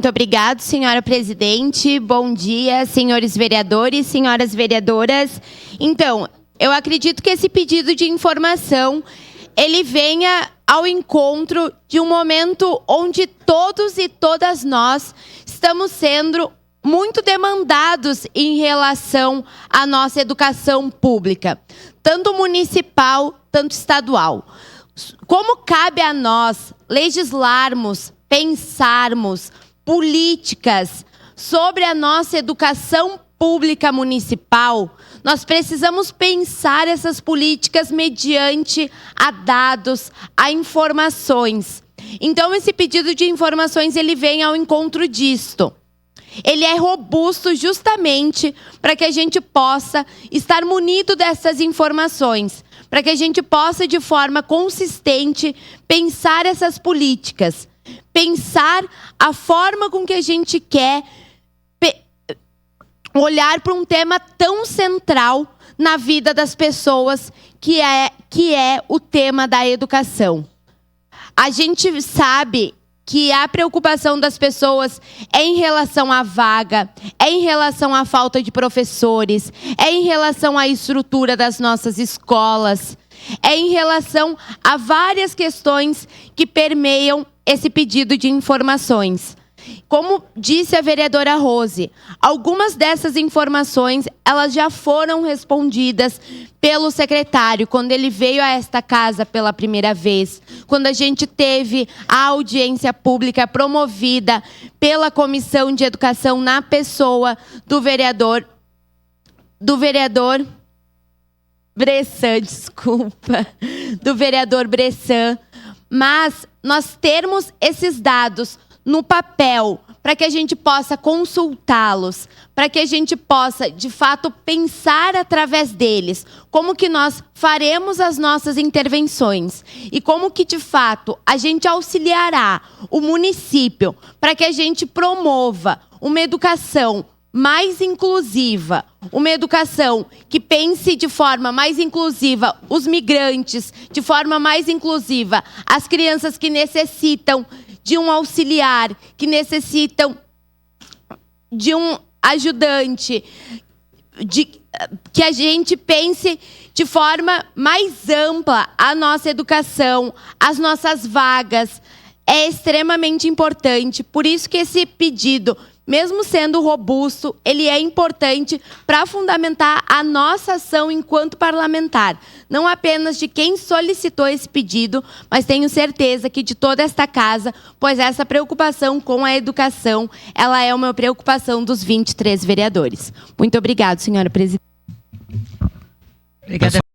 Muito obrigado, senhora presidente. Bom dia, senhores vereadores, senhoras vereadoras. Então, eu acredito que esse pedido de informação, ele venha ao encontro de um momento onde todos e todas nós estamos sendo muito demandados em relação à nossa educação pública, tanto municipal, tanto estadual. Como cabe a nós legislarmos, pensarmos políticas sobre a nossa educação pública municipal, nós precisamos pensar essas políticas mediante a dados, a informações. Então, esse pedido de informações, ele vem ao encontro disto. Ele é robusto justamente para que a gente possa estar munido dessas informações, para que a gente possa, de forma consistente, pensar essas políticas, pensar a forma com que a gente quer olhar para um tema tão central na vida das pessoas, que é o tema da educação. A gente sabe que a preocupação das pessoas é em relação à vaga, é em relação à falta de professores, é em relação à estrutura das nossas escolas, é em relação a várias questões que permeiam esse pedido de informações. Como disse a vereadora Rose, algumas dessas informações, elas já foram respondidas pelo secretário, quando ele veio a esta casa pela primeira vez, quando a gente teve a audiência pública promovida pela Comissão de Educação na pessoa do vereador Bressan, do vereador Bressan. Mas nós termos esses dados no papel, para que a gente possa consultá-los, para que a gente possa, de fato, pensar através deles, como que nós faremos as nossas intervenções e como que, de fato, a gente auxiliará o município para que a gente promova uma educação mais inclusiva, uma educação que pense de forma mais inclusiva os migrantes, de forma mais inclusiva as crianças que necessitam de um auxiliar, que necessitam de um ajudante, que a gente pense de forma mais ampla a nossa educação, as nossas vagas. É extremamente importante, por isso que esse pedido, mesmo sendo robusto, ele é importante para fundamentar a nossa ação enquanto parlamentar. Não apenas de quem solicitou esse pedido, mas tenho certeza que de toda esta casa, pois essa preocupação com a educação, ela é uma preocupação dos 23 vereadores. Muito obrigado, senhora presidente. Obrigada.